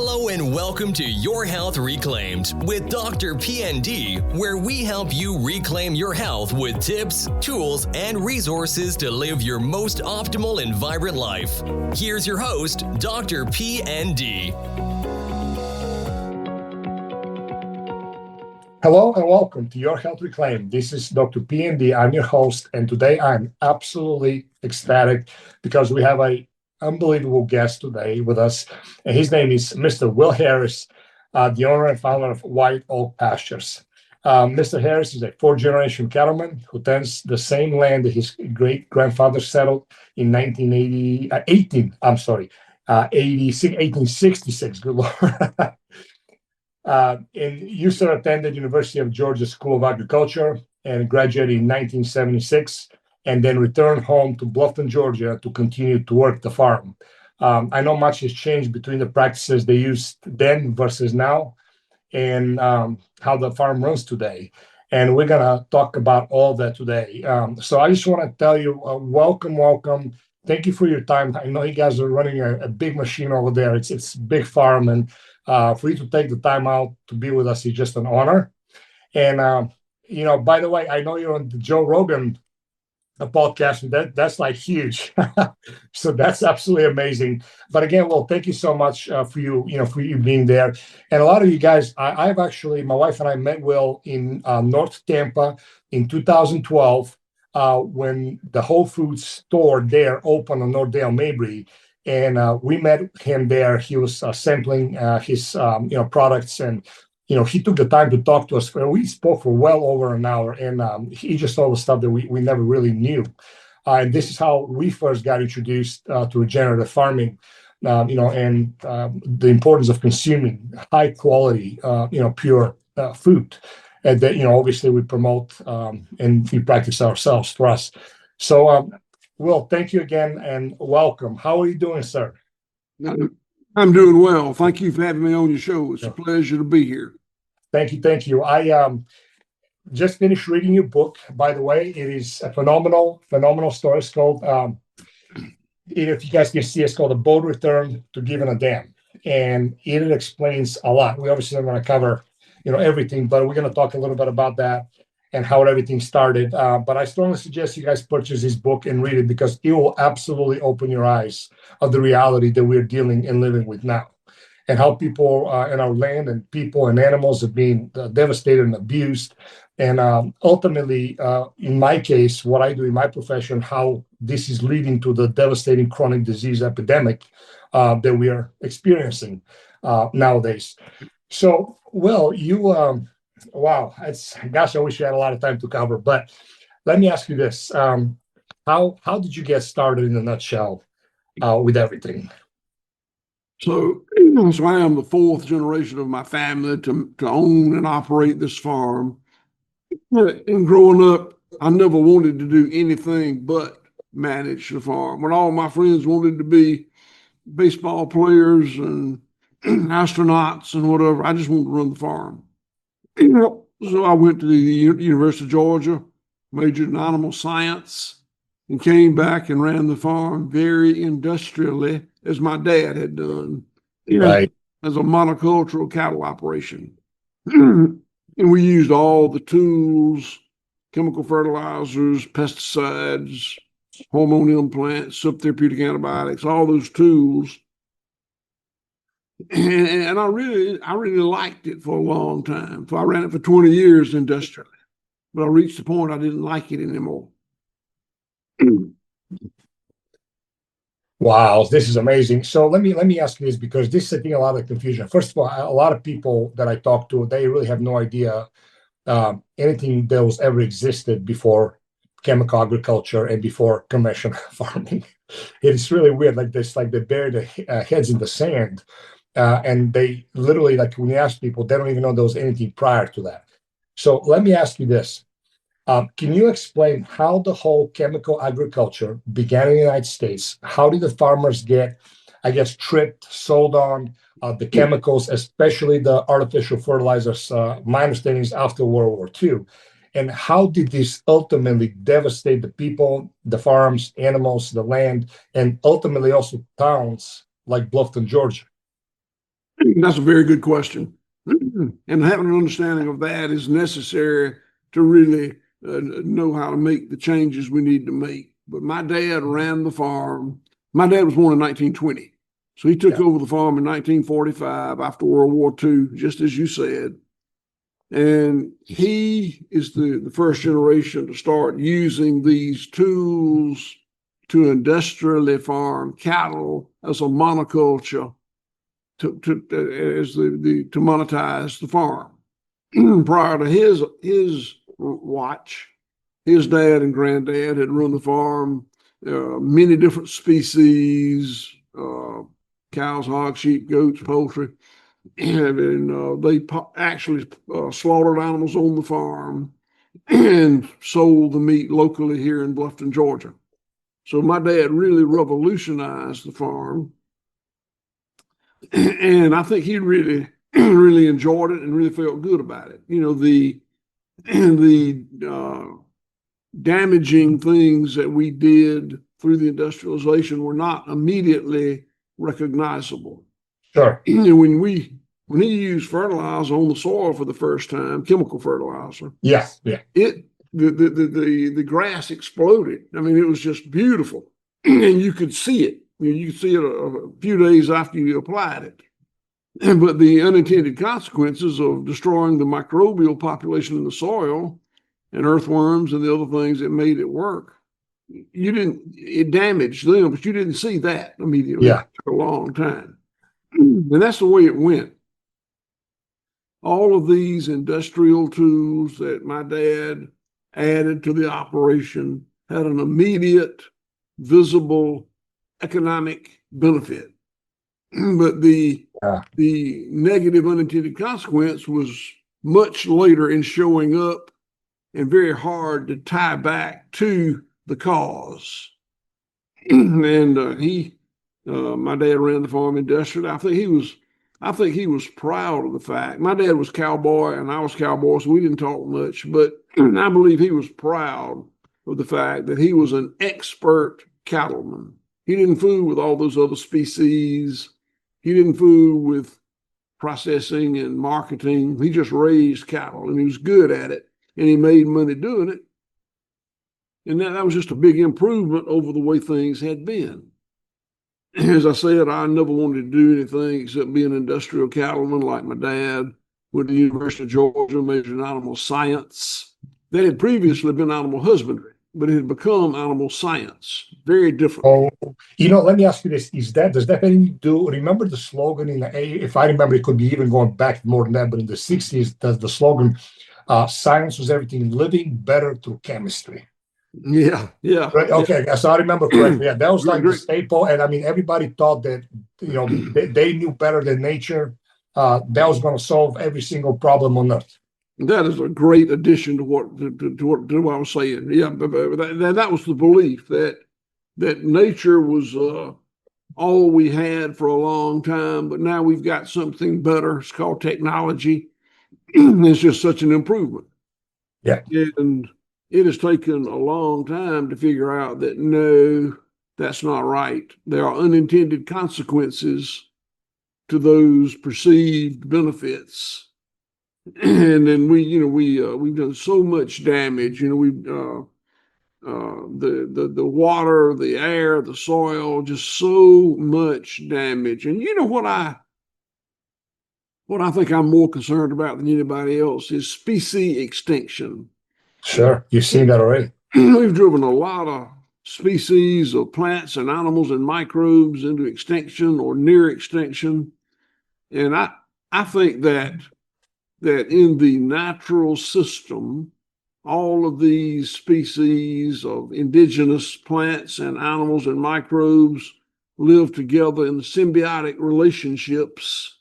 Hello and welcome to Your Health Reclaimed with DrPND, where we help you reclaim your health with tips, tools, and resources to live your most optimal and vibrant life. Here's your host, DrPND. Hello and welcome to Your Health Reclaimed. This is Dr. PND. I'm your host, and today I'm absolutely ecstatic because we have an unbelievable guest today with us, and his name is Mr. Will Harris, the owner and founder of White Oak Pastures. Mr. Harris is a fourth-generation cattleman who tends the same land that his great-grandfather settled in 1866. Good Lord. And Houston attended University of Georgia School of Agriculture and graduated in 1976, and then returned home to Bluffton, Georgia to continue to work the farm. I know much has changed between the practices they used then versus now, and how the farm runs today. And we're going to talk about all that today. So I just want to tell you, welcome. Thank you for your time. I know you guys are running a big machine over there. It's a big farm, and for you to take the time out to be with us is just an honor. And, by the way, I know you're on the Joe Rogan podcast, and that's like huge. So that's absolutely amazing. But again, well, thank you so much for you being there. And a lot of you guys, I've actually, my wife and I met Will in North Tampa in 2012 when the Whole Foods store there opened on Northdale Mabry. And we met him there. He was sampling his products, and he took the time to talk to us. We spoke for well over an hour, and he just told us stuff that we never really knew. And this is how we first got introduced to regenerative farming, and the importance of consuming high quality, pure food, and that obviously we promote and we practice ourselves for us. So. Will, thank you again and welcome. How are you doing, sir? I'm doing well. Thank you for having me on your show. It's a pleasure to be here. Thank you. I just finished reading your book, by the way. It is a phenomenal story. It's called, if you guys can see, it's called A Bold Return to Giving a Damn. And it explains a lot. We obviously are going to cover, everything, but we're going to talk a little bit about that and how everything started. But I strongly suggest you guys purchase this book and read it, because it will absolutely open your eyes of the reality that we're dealing and living with now, and how people in our land and people and animals are being devastated and abused. And ultimately, in my case, what I do in my profession, how this is leading to the devastating chronic disease epidemic that we are experiencing nowadays. So, well, you... Wow, I wish you had a lot of time to cover. But let me ask you this: how did you get started, in a nutshell, with everything? So I am the fourth generation of my family to own and operate this farm. And growing up, I never wanted to do anything but manage the farm. When all my friends wanted to be baseball players and astronauts and whatever, I just wanted to run the farm. So I went to the University of Georgia, majored in animal science, and came back and ran the farm very industrially, as my dad had done, right, as a monocultural cattle operation. And we used all the tools, chemical fertilizers, pesticides, hormone implants, subtherapeutic antibiotics, all those tools. And I really liked it for a long time. So I ran it for 20 years industrially, but I reached the point I didn't like it anymore. Wow, this is amazing. So let me ask you this, because this is, I think, a lot of confusion. First of all, a lot of people that I talk to, they really have no idea anything that was ever existed before chemical agriculture and before conventional farming. It's really weird. Like this, like they bury their heads in the sand. And they literally, like when you ask people, they don't even know there was anything prior to that. So let me ask you this. Can you explain how the whole chemical agriculture began in the United States? How did the farmers get, tripped, sold on the chemicals, especially the artificial fertilizers? My understanding is after World War II. And how did this ultimately devastate the people, the farms, animals, the land, and ultimately also towns like Bluffton, Georgia? That's a very good question. And having an understanding of that is necessary to really know how to make the changes we need to make. But my dad ran the farm. My dad was born in 1920. So he took over the farm in 1945 after World War II, just as you said. And he is the first generation to start using these tools to industrially farm cattle as a monoculture to monetize the farm. Prior to his watch, his dad and granddad had run the farm, many different species, cows, hogs, sheep, goats, poultry, and they actually slaughtered animals on the farm and sold the meat locally here in Bluffton, Georgia. So my dad really revolutionized the farm. And I think he really, really enjoyed it and really felt good about it. You know, the damaging things that we did through the industrialization were not immediately recognizable. Sure. When he used fertilizer on the soil for the first time, chemical fertilizer, the grass exploded. I mean, it was just beautiful, and you could see it. You could see it a few days after you applied it. But the unintended consequences of destroying the microbial population in the soil and earthworms and the other things that made it work, it damaged them, but you didn't see that immediately. Yeah. It took a long time. And that's the way it went. All of these industrial tools that my dad added to the operation had an immediate, visible economic benefit. But the negative unintended consequence was much later in showing up and very hard to tie back to the cause. And my dad ran the farm industrially. I think he was proud of the fact. My dad was cowboy and I was cowboy, so we didn't talk much, but I believe he was proud of the fact that he was an expert cattleman. He didn't fool with all those other species. He didn't fool with processing and marketing. He just raised cattle and he was good at it and he made money doing it. And that was just a big improvement over the way things had been. As I said, I never wanted to do anything except be an industrial cattleman like my dad. Went to the University of Georgia, majored in animal science. That had previously been animal husbandry, but it had become animal science. Very different. Oh, let me ask you this. Does that have anything to do, remember the slogan if I remember, it could be even going back more than that, but in the 60s, the slogan, science was everything living better through chemistry. Yeah. Right. Okay. Yeah. So I remember correctly. Yeah, that was like the staple. And I mean, everybody thought that, they knew better than nature. That was going to solve every single problem on earth. That is a great addition to what I was saying. Yeah, that was the belief that nature was all we had for a long time, but now we've got something better. It's called technology. It's just such an improvement. Yeah. And it has taken a long time to figure out that no, that's not right. There are unintended consequences to those perceived benefits. And then we've done so much damage. The water, the air, the soil, just so much damage. And what I think I'm more concerned about than anybody else is species extinction. Sure, you've seen that already. We've driven a lot of species of plants and animals and microbes into extinction or near extinction. And I think that in the natural system, all of these species of indigenous plants and animals and microbes live together in symbiotic relationships.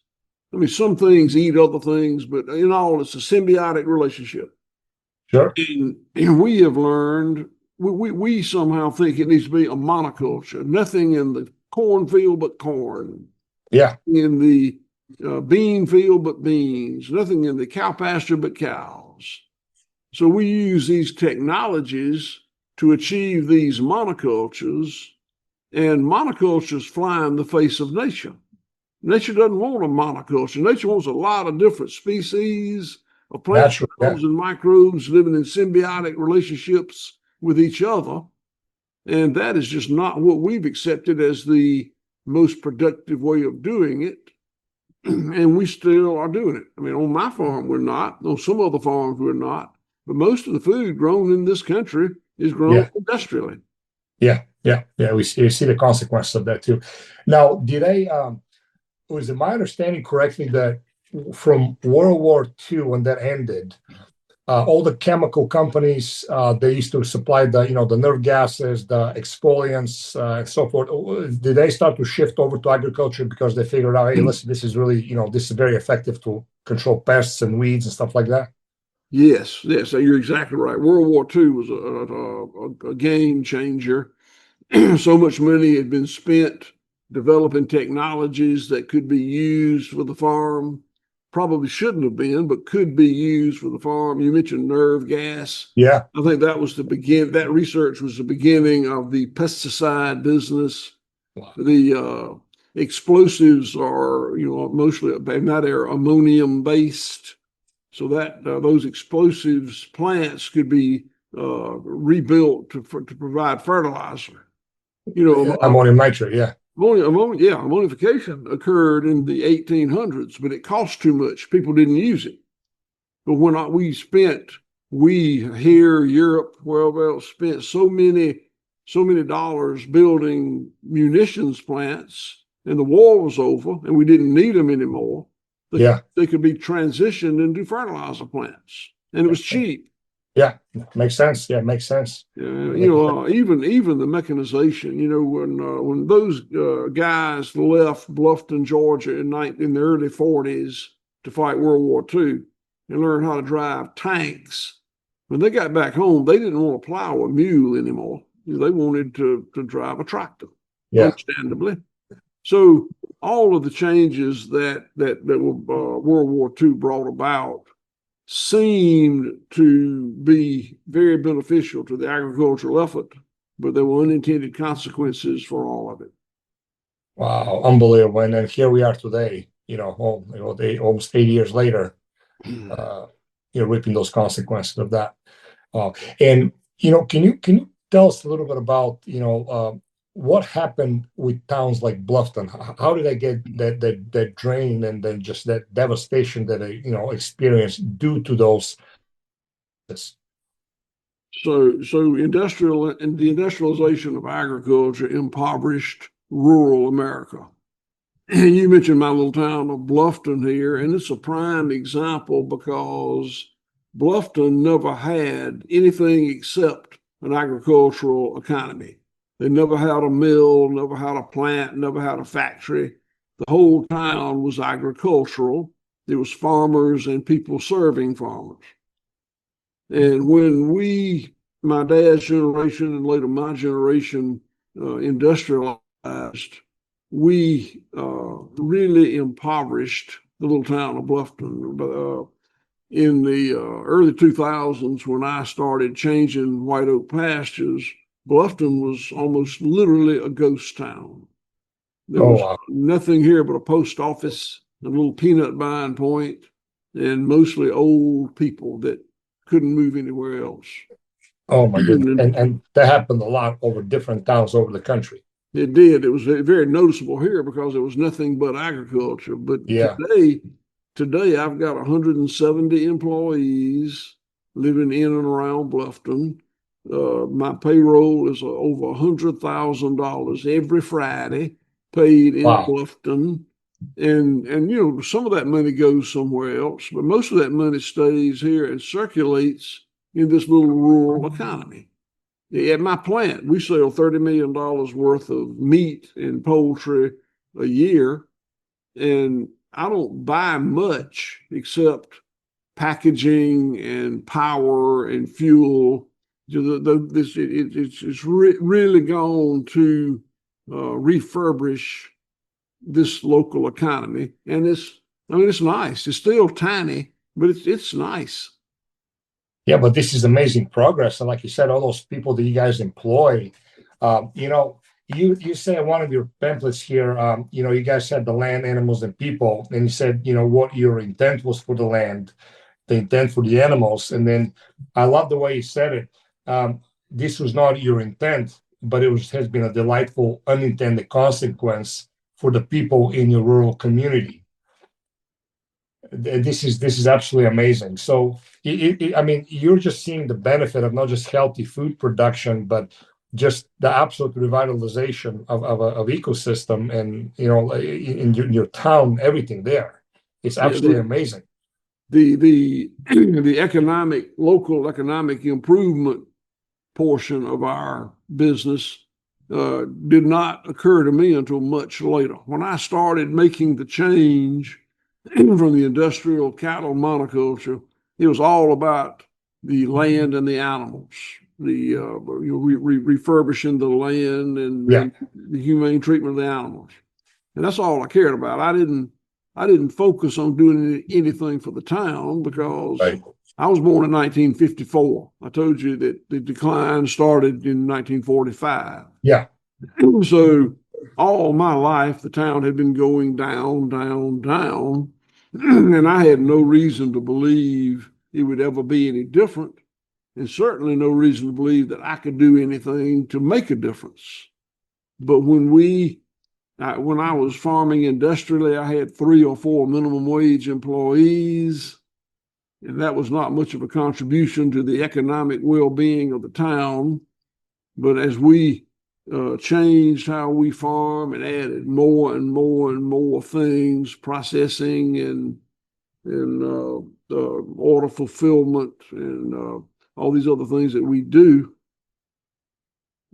I mean, some things eat other things, but in all, it's a symbiotic relationship. Sure. And we have learned, we somehow think it needs to be a monoculture, nothing in the cornfield but corn. Yeah. In the bean field but beans, nothing in the cow pasture but cows. So we use these technologies to achieve these monocultures, and monocultures fly in the face of nature. Nature doesn't want a monoculture. Nature wants a lot of different species of plants, Natural, yeah. and microbes living in symbiotic relationships with each other. And that is just not what we've accepted as the most productive way of doing it. And we still are doing it. I mean, on my farm, we're not. On some other farms, we're not. But most of the food grown in this country is grown industrially. Yeah. We see the consequences of that too. Now, was it my understanding correctly that from World War II, when that ended, all the chemical companies, they used to supply the nerve gases, the exfoliants, and so forth. Did they start to shift over to agriculture because they figured out, hey, listen, this is really, this is very effective to control pests and weeds and stuff like that? Yes, so you're exactly right. World War II was a game changer. So much money had been spent developing technologies that could be used for the farm. Probably shouldn't have been, but could be used for the farm. You mentioned nerve gas. Yeah. I think that was that research was the beginning of the pesticide business. Wow. The explosives are, mostly ammonium based, so that those explosives plants could be rebuilt to provide fertilizer. Ammonium nitrate, yeah. Ammonification occurred in the 1800s, but it cost too much. People didn't use it. But when we here, Europe, wherever else, spent so many dollars building munitions plants, and the war was over, and we didn't need them anymore. They could be transitioned into fertilizer plants, and it was cheap. Yeah, makes sense. Yeah, makes sense. Even the mechanization. When those guys left Bluffton, Georgia, in the early '40s to fight World War II and learn how to drive tanks, when they got back home, they didn't want to plow a mule anymore. They wanted to drive a tractor. Yeah, understandably. So all of the changes that World War II brought about seemed to be very beneficial to the agricultural effort, but there were unintended consequences for all of it. Wow, unbelievable! And then here we are today. Almost 80 years later, reaping those consequences of that. And can you tell us a little bit about what happened with towns like Bluffton? How did they get that drain and then just that devastation that they experienced due to those? So the industrialization of agriculture impoverished rural America. And you mentioned my little town of Bluffton here, and it's a prime example because Bluffton never had anything except an agricultural economy. They never had a mill, never had a plant, never had a factory. The whole town was agricultural. There was farmers and people serving farmers. And when my dad's generation and later my generation industrialized, we really impoverished the little town of Bluffton. In the early 2000s, when I started changing White Oak Pastures, Bluffton was almost literally a ghost town. There was nothing here but a post office, a little peanut buying point, and mostly old people that couldn't move anywhere else. Oh my goodness. And that happened a lot over different towns over the country. It did. It was very noticeable here because it was nothing but agriculture. But today I've got 170 employees living in and around Bluffton. My payroll is over $100,000 every Friday paid in Bluffton. And some of that money goes somewhere else, but most of that money stays here and circulates in this little rural economy. At my plant, we sell $30 million worth of meat and poultry a year, and I don't buy much except packaging and power and fuel. It's really gone to refurbish this local economy, and it's nice. It's still tiny, but it's nice. Yeah, but this is amazing progress, and like you said, all those people that you guys employ, you say in one of your pamphlets here, you guys had the land, animals, and people, and you said, what your intent was for the land, the intent for the animals, and then I love the way you said it. This was not your intent, but it has been a delightful unintended consequence for the people in your rural community. This is absolutely amazing. So, I mean, you're just seeing the benefit of not just healthy food production, but just the absolute revitalization of ecosystem, and in your town, everything there. It's absolutely amazing. The local economic improvement portion of our business did not occur to me until much later. When I started making the change from the industrial cattle monoculture, it was all about the land and the animals, the refurbishing the land and the humane treatment of the animals, and that's all I cared about. I didn't focus on doing anything for the town because I was born in 1954. I told you that the decline started in 1945. Yeah. So all my life, the town had been going down, down, down, and I had no reason to believe it would ever be any different, and certainly no reason to believe that I could do anything to make a difference. But when I was farming industrially, I had 3 or 4 minimum wage employees, and that was not much of a contribution to the economic well-being of the town. But as we changed how we farm and added more and more and more things, processing and order fulfillment and all these other things that we do,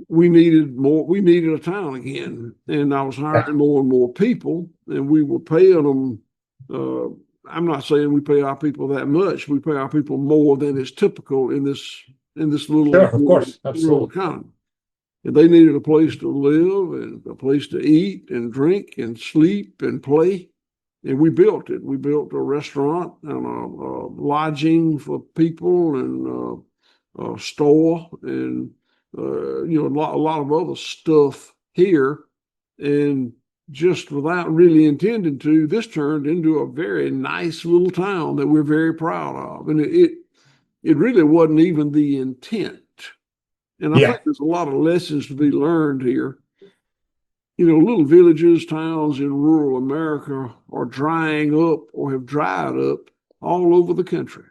we needed more. We needed a town again, and I was hiring more and more people, and we were paying them. I'm not saying we pay our people that much. We pay our people more than is typical in this little, of course, rural economy. And they needed a place to live and a place to eat and drink and sleep and play. And we built it. We built a restaurant and a lodging for people and a store and a lot of other stuff here. And just without really intending to, this turned into a very nice little town that we're very proud of. And it really wasn't even the intent. And I think there's a lot of lessons to be learned here. Little villages, towns in rural America are drying up or have dried up all over the country.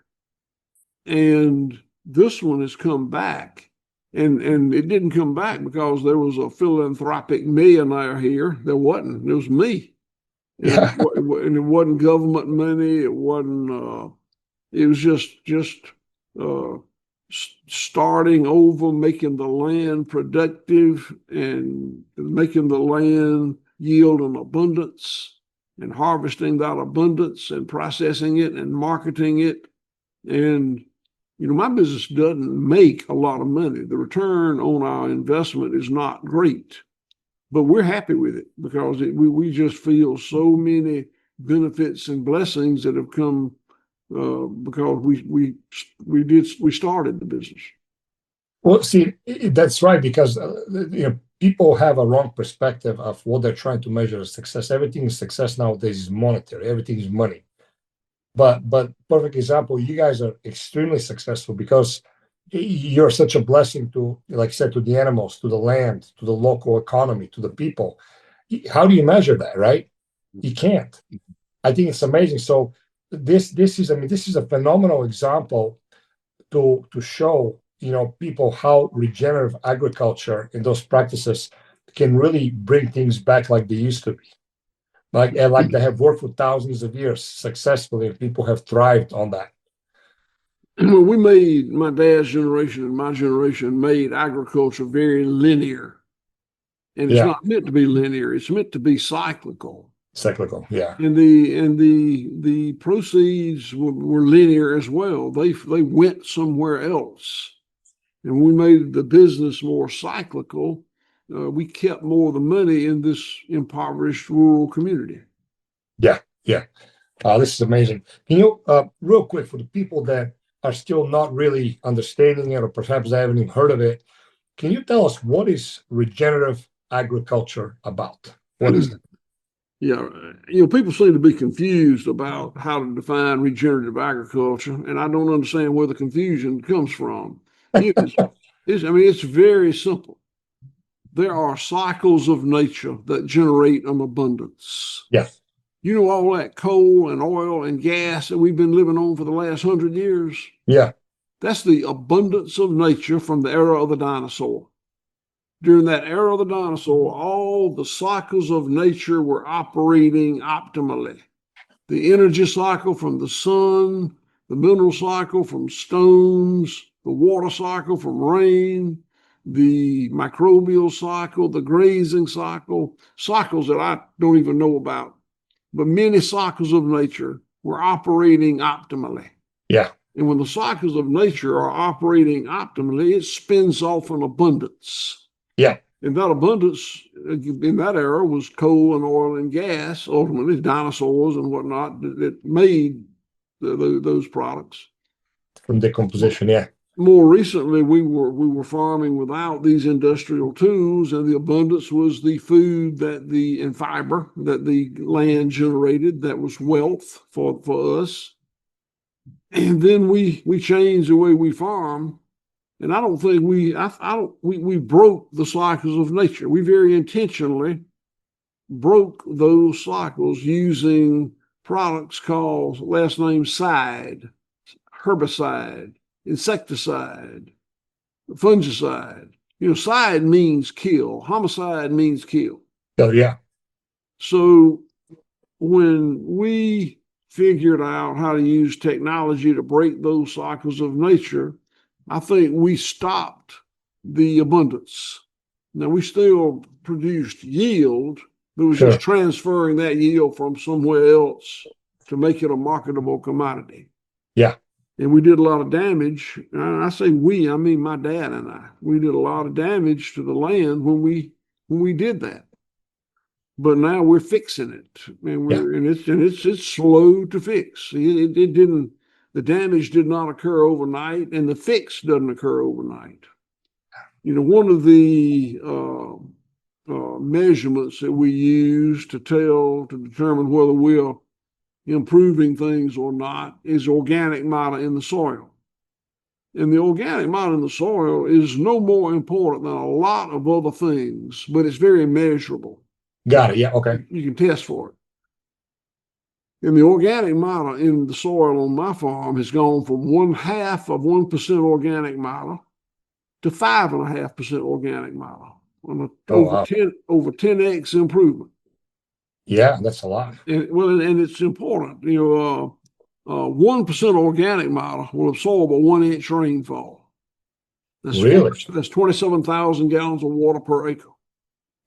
And this one has come back. And it didn't come back because there was a philanthropic millionaire here. There wasn't. It was me. And it wasn't government money. It wasn't. It was just starting over, making the land productive and making the land yield an abundance and harvesting that abundance and processing it and marketing it. And my business doesn't make a lot of money. The return on our investment is not great, but we're happy with it because we just feel so many benefits and blessings that have come because we started the business. Well, see, that's right, because people have a wrong perspective of what they're trying to measure as success. Everything is success nowadays is monetary. Everything is money. But perfect example, you guys are extremely successful because you're such a blessing to, like I said, to the animals, to the land, to the local economy, to the people. How do you measure that, right? You can't. I think it's amazing. So this is a phenomenal example to show people how regenerative agriculture and those practices can really bring things back like they used to be. Like they have worked for thousands of years successfully, and people have thrived on that. Well, my dad's generation and my generation made agriculture very linear. And it's not meant to be linear. It's meant to be cyclical. Cyclical, yeah. And the proceeds were linear as well. They went somewhere else. And we made the business more cyclical. We kept more of the money in this impoverished rural community. Yeah. This is amazing. Can you, real quick, for the people that are still not really understanding it, or perhaps they haven't even heard of it, can you tell us what is regenerative agriculture about? What is it? Yeah, people seem to be confused about how to define regenerative agriculture, and I don't understand where the confusion comes from. It's very simple. There are cycles of nature that generate an abundance. Yes. All that coal and oil and gas that we've been living on for the last 100 years? Yeah. That's the abundance of nature from the era of the dinosaur. During that era of the dinosaur, all the cycles of nature were operating optimally. The energy cycle from the sun, the mineral cycle from stones, the water cycle from rain, the microbial cycle, the grazing cycle, cycles that I don't even know about. But many cycles of nature were operating optimally. Yeah. And when the cycles of nature are operating optimally, it spins off an abundance. Yeah. And that abundance in that era was coal and oil and gas, ultimately dinosaurs and whatnot that made those products. From decomposition, yeah. More recently, we were farming without these industrial tools, and the abundance was the food and fiber that the land generated. That was wealth for us. And then we changed the way we farm. And I don't think we broke the cycles of nature. We very intentionally broke those cycles using products called last name side, herbicide, insecticide, fungicide. Side means kill. Homicide means kill. Oh, yeah. So when we figured out how to use technology to break those cycles of nature, I think we stopped the abundance. Now, we still produced yield, but it was just transferring that yield from somewhere else to make it a marketable commodity. Yeah. And we did a lot of damage. I say we, I mean my dad and I. We did a lot of damage to the land when we did that. But now we're fixing it, and it's slow to fix. It didn't. The damage did not occur overnight, and the fix doesn't occur overnight. One of the measurements that we use to determine whether we're improving things or not is organic matter in the soil. And the organic matter in the soil is no more important than a lot of other things, but it's very measurable. Got it. Yeah. Okay. You can test for it. And the organic matter in the soil on my farm has gone from 1/2% organic matter to 5.5% organic matter on over 10x improvement. Yeah, that's a lot. And it's important. 1% organic matter will absorb a 1-inch rainfall. That's 27,000 gallons of water per acre.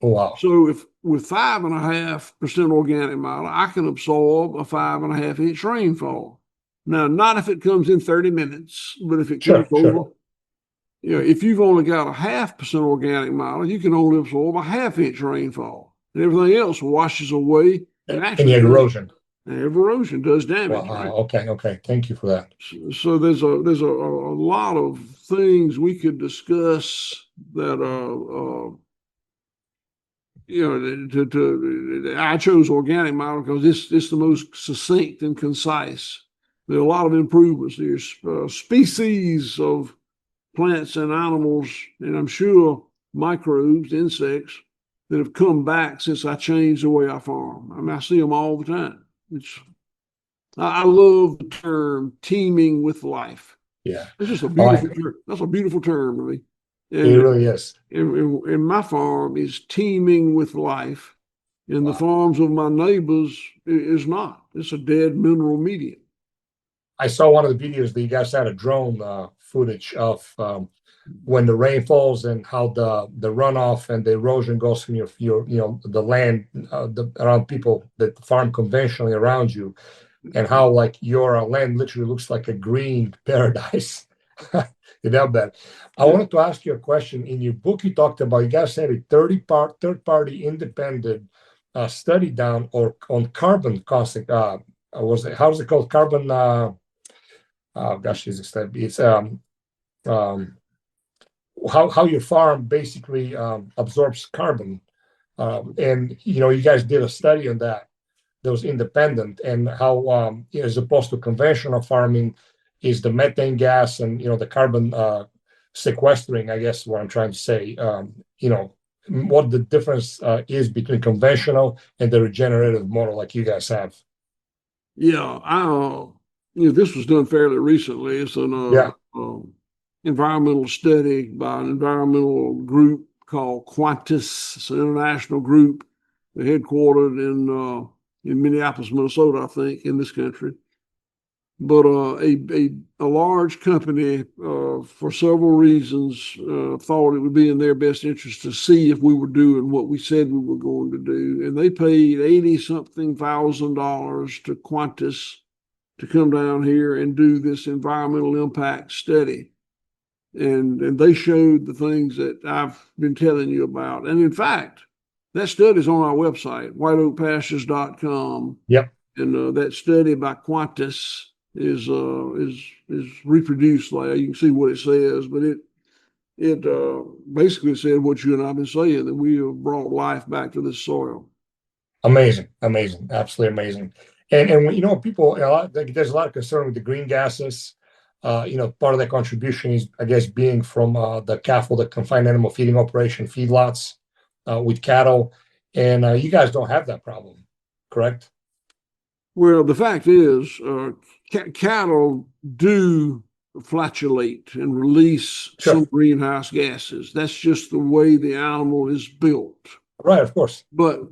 Oh, wow. So if with 5.5% organic matter, I can absorb a 5.5-inch rainfall. Now, not if it comes in 30 minutes, but if it comes over, if you've only got a 0.5% organic matter, you can only absorb a 1/2-inch rainfall, and everything else washes away. And you had erosion. Erosion does damage. Wow. Right? Okay. Thank you for that. So there's a lot of things we could discuss that I chose organic matter because it's the most succinct and concise. There are a lot of improvements. There's species of plants and animals, and I'm sure microbes, insects, that have come back since I changed the way I farm. I see them all the time. I love the term teeming with life. Yeah. It's just a beautiful term. That's a beautiful term to me. And it really is. And my farm is teeming with life, and the farms of my neighbors is not. It's a dead mineral medium. I saw one of the videos that you guys had a drone footage of when the rain falls and how the runoff and the erosion goes from your the land around people that farm conventionally around you, and how like your land literally looks like a green paradise. You know that. I wanted to ask you a question. In your book, you talked about, you guys had a third-party independent study done on carbon constant. How's it called? Carbon. It's how your farm basically absorbs carbon And you guys did a study on that was independent, and how as opposed to conventional farming is the methane gas and the carbon sequestering, I guess what I'm trying to say, what the difference is between conventional and the regenerative model like you guys have. Yeah, this was done fairly recently. It's an environmental study by an environmental group called Qantas. It's an international group. They're headquartered in Minneapolis, Minnesota, I think, in this country. But a large company, for several reasons, thought it would be in their best interest to see if we were doing what we said we were going to do. And they paid $80-something thousand to Qantas to come down here and do this environmental impact study. And they showed the things that I've been telling you about. And in fact, that study is on our website, whiteoakpastures.com. Yep. And that study by Qantas is reproduced there. You can see what it says, but it basically said what you and I've been saying, that we have brought life back to this soil. Amazing, absolutely amazing. And people, there's a lot of concern with the green gases. Part of that contribution is, I guess, being from the CAFL, the confined animal feeding operation, feedlots with cattle, and you guys don't have that problem, correct? Well, the fact is, cattle do flatulate and release some greenhouse gases. That's just the way the animal is built. Right, of course. But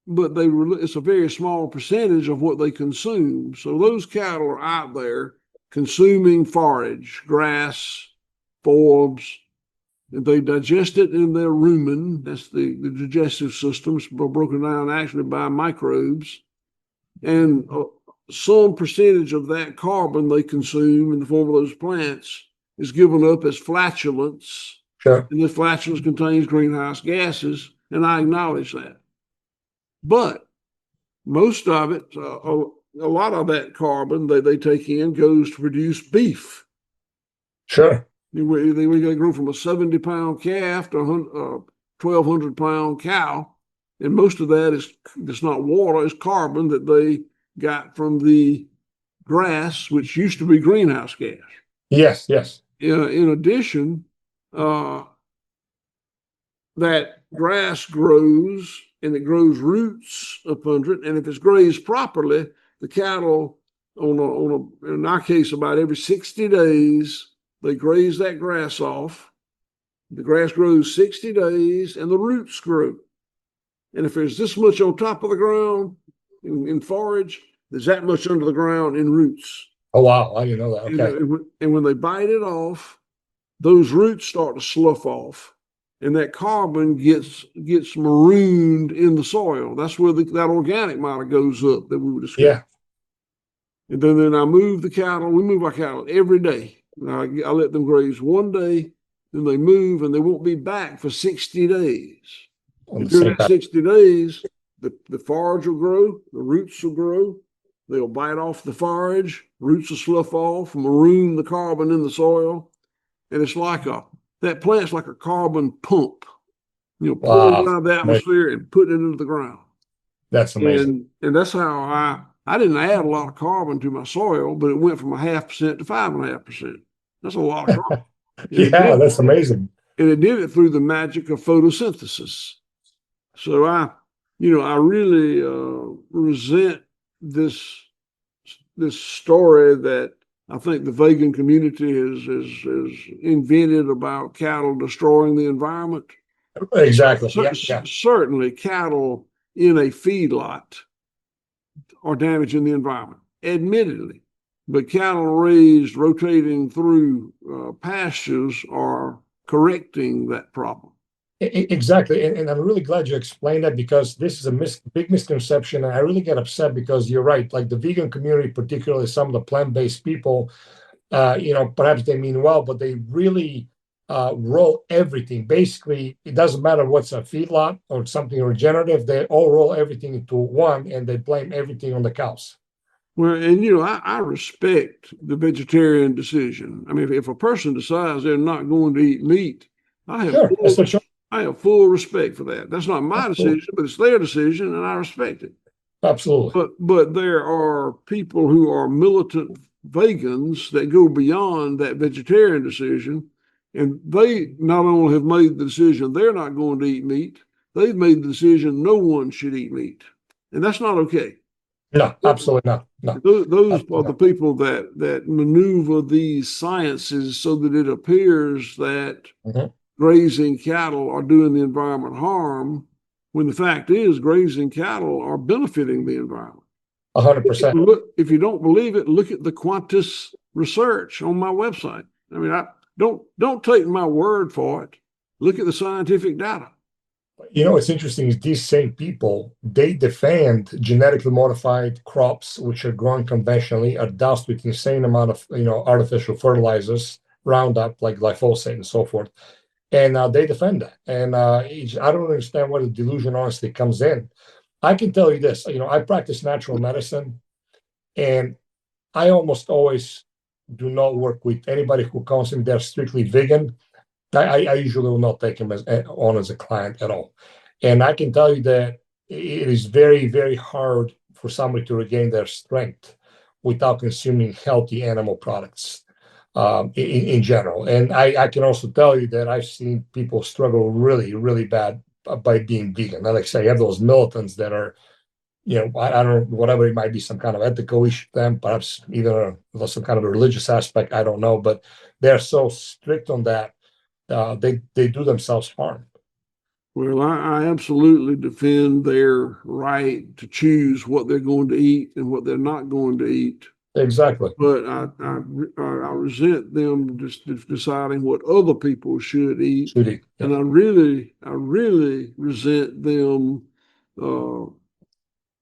it's a very small percentage of what they consume. So those cattle are out there consuming forage, grass, forbs, and they digest it in their rumen. That's the digestive systems, broken down actually by microbes. And some percentage of that carbon they consume in the form of those plants is given up as flatulence. Sure. And this flatulence contains greenhouse gases, and I acknowledge that. But most of it, a lot of that carbon they take in goes to produce beef. Sure. We grow from a 70-pound calf to a 1,200-pound cow. And most of that it's not water, it's carbon that they got from the grass, which used to be greenhouse gas. Yes. In addition, that grass grows, and it grows roots up under it. And if it's grazed properly, the cattle, in our case, about every 60 days, they graze that grass off. The grass grows 60 days, and the roots grow. And if there's this much on top of the ground in forage, there's that much under the ground in roots. Oh, wow. I didn't know that. Okay. And when they bite it off, those roots start to slough off, and that carbon gets marooned in the soil. That's where that organic matter goes up that we were discussing. Yeah. And then I move the cattle. We move our cattle every day. I let them graze one day, then they move, and they won't be back for 60 days. During that 60 days, the forage will grow, the roots will grow, they'll bite off the forage, roots will slough off, maroon the carbon in the soil, and it's like that plant's like a carbon pump, pulling it out of the atmosphere and putting it into the ground. That's amazing. And that's how I didn't add a lot of carbon to my soil, but it went from 0.5% to 5.5%. That's a lot of carbon. Yeah, that's amazing. And it did it through the magic of photosynthesis. So I really resent this story that I think the vegan community has invented about cattle destroying the environment. Exactly. Certainly, cattle in a feedlot are damaging the environment, admittedly. But cattle raised rotating through pastures are correcting that problem. Exactly. And I'm really glad you explained that, because this is a big misconception. And I really get upset because you're right. Like the vegan community, particularly some of the plant-based people, perhaps they mean well, but they really roll everything. Basically, it doesn't matter what's a feedlot or something regenerative. They all roll everything into one, and they blame everything on the cows. Well, and I respect the vegetarian decision. I mean, if a person decides they're not going to eat meat, I have I have full respect for that. That's not my Absolutely. decision, but it's their decision, and I respect it. Absolutely. But there are people who are militant vegans that go beyond that vegetarian decision, and they not only have made the decision they're not going to eat meat, they've made the decision no one should eat meat, and that's not okay. No, absolutely not. No. Those are the people that maneuver these sciences so that it appears that grazing cattle are doing the environment harm, when the fact is grazing cattle are benefiting the environment. 100%. If you don't believe it, look at the Qantas research on my website. I mean, don't take my word for it. Look at the scientific data. You know, what's interesting is these same people, they defend genetically modified crops, which are grown conventionally, are doused with insane amount of, artificial fertilizers, Roundup, like glyphosate and so forth. And they defend that. And I don't understand where the delusion honestly comes in. I can tell you this, I practice natural medicine, and I almost always do not work with anybody who comes in there strictly vegan. I usually will not take him on as a client at all. And I can tell you that it is very, very hard for somebody to regain their strength without consuming healthy animal products in general. And I can also tell you that I've seen people struggle really, really bad by being vegan. Now, like I say, you have those militants that are, I don't know, whatever it might be, some kind of ethical issue to them, perhaps either some kind of a religious aspect, I don't know, but they're so strict on that. They do themselves harm. Well, I absolutely defend their right to choose what they're going to eat and what they're not going to eat. Exactly. But I resent them just deciding what other people should eat. Yeah. And I really resent them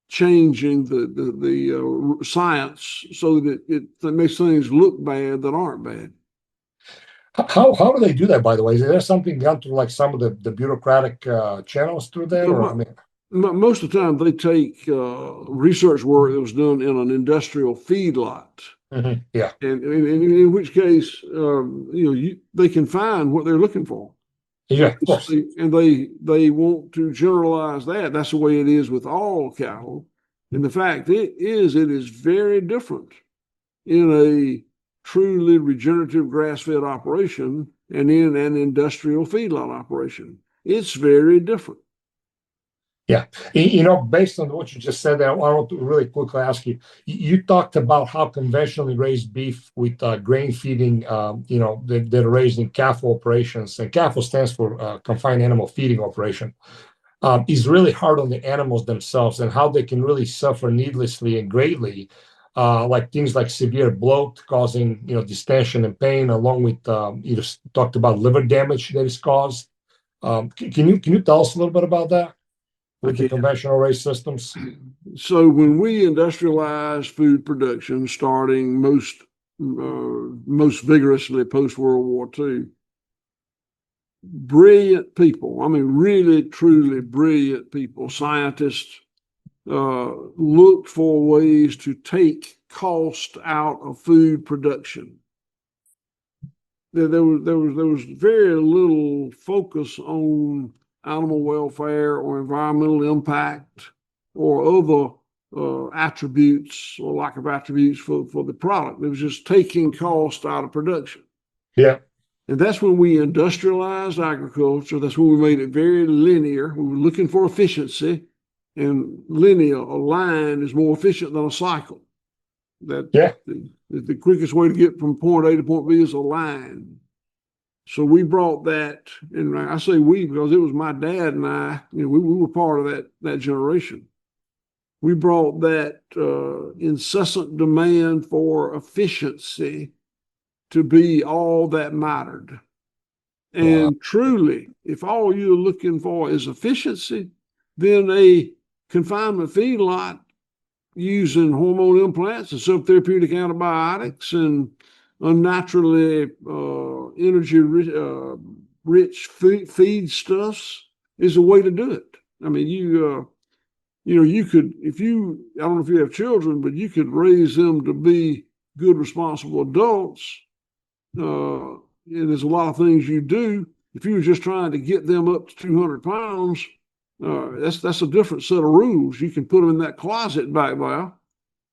changing the science so that it makes things look bad that aren't bad. How do they do that, by the way? Is there something done through like some of the bureaucratic channels through them? Most of the time they take research work that was done in an industrial feedlot. Yeah. And in which case, they can find what they're looking for. Yeah, of course. And they want to generalize that. That's the way it is with all cattle. And the fact it is very different in a truly regenerative grass-fed operation and in an industrial feedlot operation. It's very different. Yeah. Based on what you just said there, I want to really quickly ask you, you talked about how conventionally raised beef with grain feeding, they're raised in CAFO operations, and CAFO stands for confined animal feeding operation, is really hard on the animals themselves and how they can really suffer needlessly and greatly, like things like severe bloat causing, distension and pain, along with, you talked about liver damage that is caused. Can you tell us a little bit about that? With the conventional race systems? So when we industrialized food production, starting most vigorously post World War II, brilliant people, I mean, really, truly brilliant people, scientists, looked for ways to take cost out of food production. There was very little focus on animal welfare or environmental impact or other attributes or lack of attributes for the product. It was just taking cost out of production. Yeah. And that's when we industrialized agriculture. That's when we made it very linear. We were looking for efficiency, and linear, a line is more efficient than a cycle. The quickest way to get from point A to point B is a line. So we brought that, and I say we because it was my dad and I, we were part of that generation. We brought that incessant demand for efficiency to be all that mattered. And truly, if all you're looking for is efficiency, then a confinement feedlot using hormone implants and subtherapeutic antibiotics and unnaturally energy rich feed stuffs is a way to do it. I mean, you could, I don't know if you have children, but you could raise them to be good, responsible adults. And there's a lot of things you do, If you were just trying to get them up to 200 pounds, that's a different set of rules. You can put them in that closet back there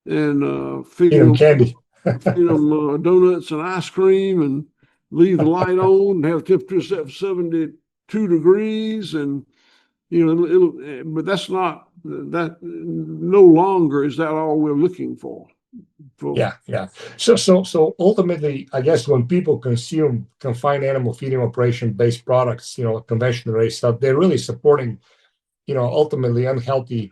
and feed them candy, feed them donuts and ice cream, and leave the light on, and have temperature set for 72 degrees, and but that's not that. No longer is that all we're looking for. Yeah. So ultimately, I guess when people consume confined animal feeding operation based products, conventional raised stuff, they're really supporting, ultimately unhealthy,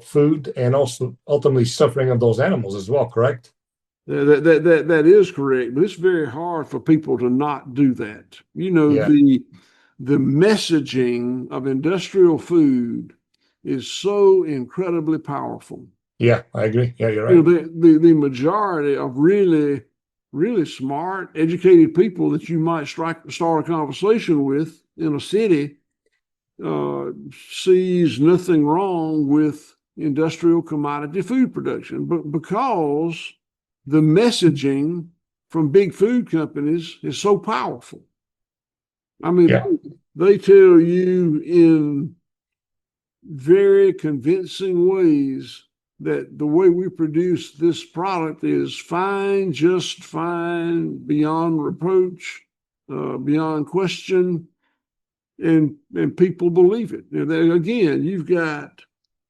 food, and also ultimately suffering of those animals as well. Correct? That is correct, but it's very hard for people to not do that. The messaging of industrial food is so incredibly powerful. Yeah, I agree. Yeah, you're right. The majority of really, really smart, educated people that you might start a conversation with in a city sees nothing wrong with industrial commodity food production, but because the messaging from big food companies is so powerful. I mean, they tell you in very convincing ways that the way we produce this product is fine, just fine, beyond reproach, beyond question, and people believe it. Again, you've got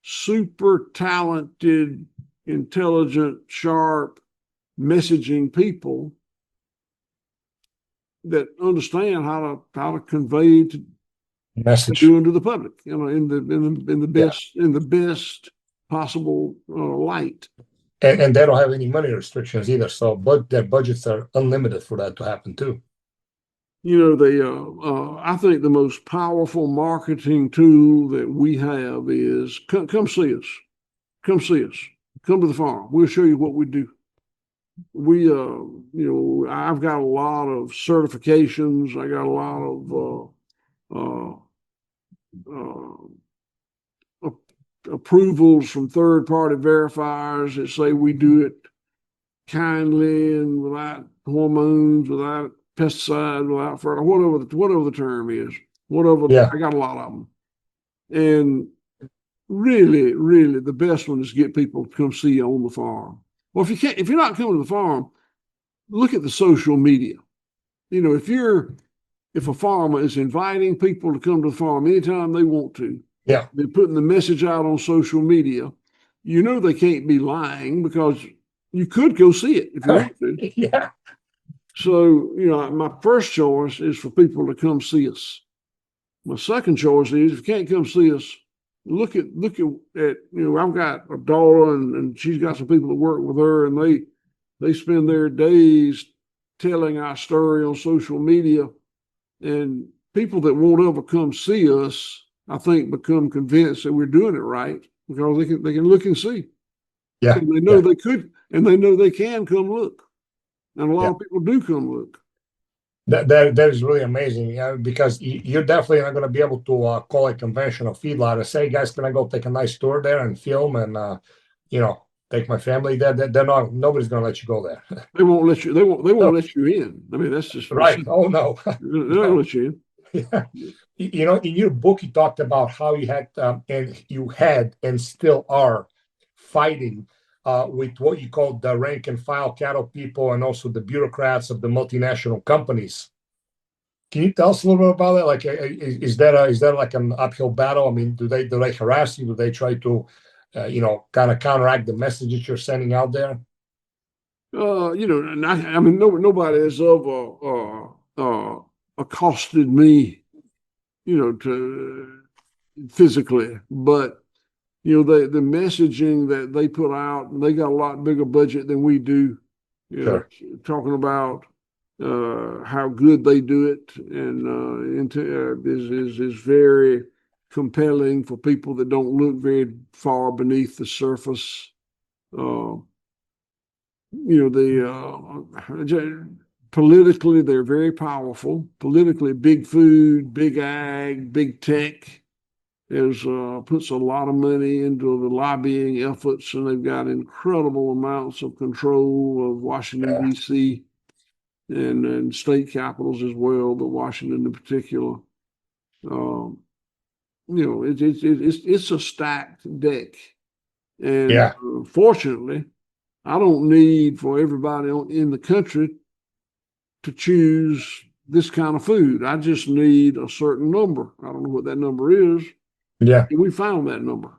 super talented, intelligent, sharp messaging people that understand how to convey to message to the public, in the best possible light. And they don't have any money restrictions either, so their budgets are unlimited for that to happen too. I think the most powerful marketing tool that we have is come see us. Come see us. Come to the farm. We'll show you what we do. I've got a lot of certifications. I got a lot of approvals from third-party verifiers that say we do it kindly and without hormones, without pesticides, without fertilizer, whatever the term is. I got a lot of them. And really, really, the best one is to get people to come see you on the farm. Well, if you're not coming to the farm, look at the social media. If a farmer is inviting people to come to the farm anytime they want to, they're putting the message out on social media, they can't be lying, because you could go see it if you want to. Yeah. So, my first choice is for people to come see us. My second choice is, if you can't come see us, look at I've got a daughter and she's got some people that work with her, and they spend their days telling our story on social media, and people that won't ever come see us, I think, become convinced that we're doing it right, because they can look and see. Yeah. And they know they could, and they know they can come look. And a lot of people do come look. That is really amazing, because you're definitely not going to be able to call a conventional feedlot and say, guys, can I go take a nice tour there and film and take my family there? They're not. Nobody's going to let you go there. They won't let you. They won't let you in. I mean, that's just right. Oh no, they don't let you in. Yeah. In your book, you talked about how you had and still are fighting with what you call the rank and file cattle people, and also the bureaucrats of the multinational companies. Can you tell us a little bit about that? Like, is that like an uphill battle? I mean, do they harass you? Do they try to, kind of counteract the message that you're sending out there? I mean, nobody has ever accosted me, to physically, but the messaging that they put out, and they got a lot bigger budget than we do. Sure. Talking about how good they do it, and is very compelling for people that don't look very far beneath the surface. Politically, they're very powerful. Politically, big food, big ag, big tech puts a lot of money into the lobbying efforts, and they've got incredible amounts of control of Washington, D.C. and state capitals as well, but Washington in particular. It's a stacked deck, and fortunately, I don't need for everybody in the country to choose this kind of food. I just need a certain number. I don't know what that number is. Yeah, we found that number.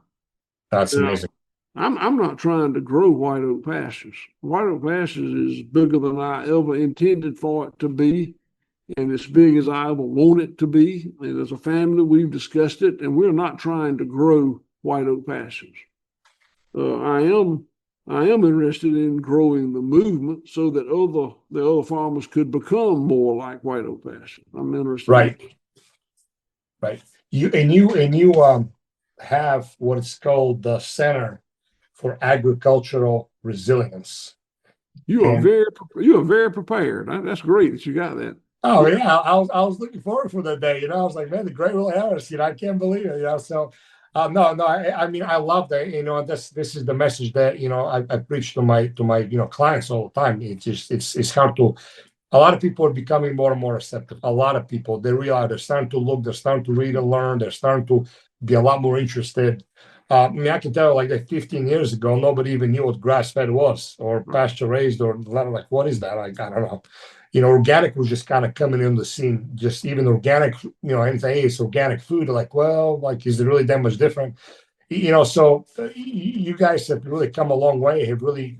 that's amazing. I'm not trying to grow White Oak Pastures. White Oak Pastures is bigger than I ever intended for it to be, and as big as I ever want it to be. And as a family, we've discussed it, and we're not trying to grow White Oak Pastures. I am interested in growing the movement so that the other farmers could become more like White Oak Pastures. I'm interested. Right. You have what is called the Center for Agricultural Resilience. You are very prepared. That's great that you got that. Oh yeah, I was looking forward for that day. I was like, man, the great will have us. I can't believe it. So, no, I mean, I love that. This is the message that I preach to my clients all the time. It's hard to. A lot of people are becoming more and more receptive. A lot of people, they realize they're starting to look, they're starting to read and learn, they're starting to be a lot more interested. I can tell you, like 15 years ago, nobody even knew what grass-fed was or pasture-raised or like, what is that? Like, I don't know. Organic was just kind of coming in the scene. Just even organic, anything is organic food. Like, well, like, is it really that much different? So you guys have really come a long way. Have really,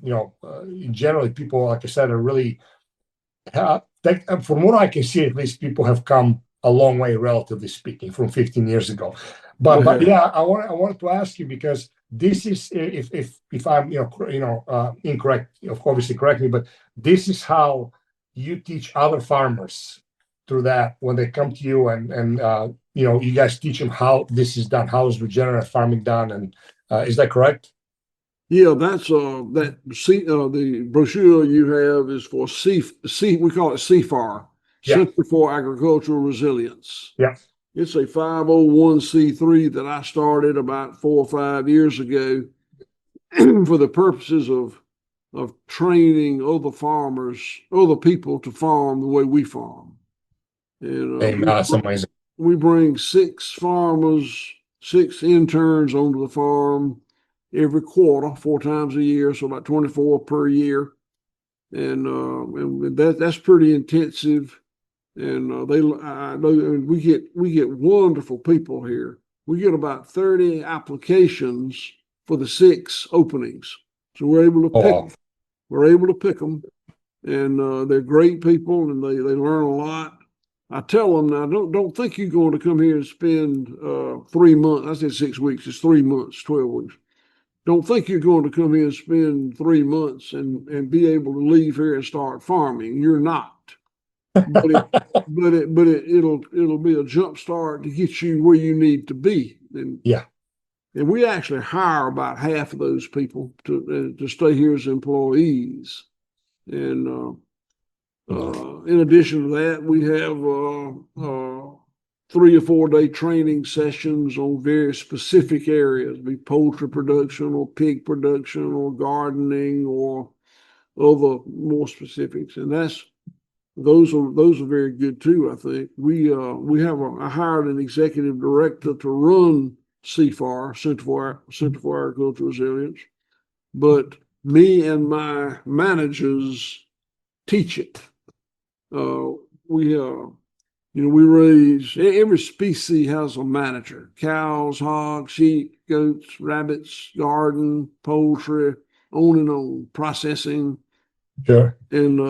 generally people, like I said, are really. From what I can see, at least people have come a long way, relatively speaking, from 15 years ago. But yeah, I wanted to ask you, because this is, if I'm incorrect, obviously correct me, but this is how you teach other farmers through that when they come to you, and you guys teach them how this is done, how is regenerative farming done, and is that correct? Yeah, that's the brochure you have is for we call it CFAR, Center for Agricultural Resilience. Yeah. It's a 501c3 that I started about 4 or 5 years ago for the purposes of training other people to farm the way we farm. And that's amazing. We bring 6 interns onto the farm every quarter, 4 times a year, so about 24 per year, and that's pretty intensive. And we get wonderful people here. We get about 30 applications for the 6 openings, so we're able to pick them. We're able to pick them, and they're great people, and they learn a lot. I tell them now, don't think you're going to come here and spend 3 months. I said 6 weeks. It's 3 months, 12 weeks. Don't think you're going to come here and spend 3 months and be able to leave here and start farming. You're not. But it'll be a jump start to get you where you need to be. And we actually hire about half of those people to stay here as employees. And in addition to that, we have 3 or 4 day training sessions on very specific areas, be poultry production or pig production or gardening or other more specifics. And those are very good too. I think I hired an executive director to run CFAR, Center for Agricultural Resilience, but me and my managers teach it. We raise, every species has a manager: cows, hogs, sheep, goats, rabbits, garden, poultry, on and on, processing. Sure. And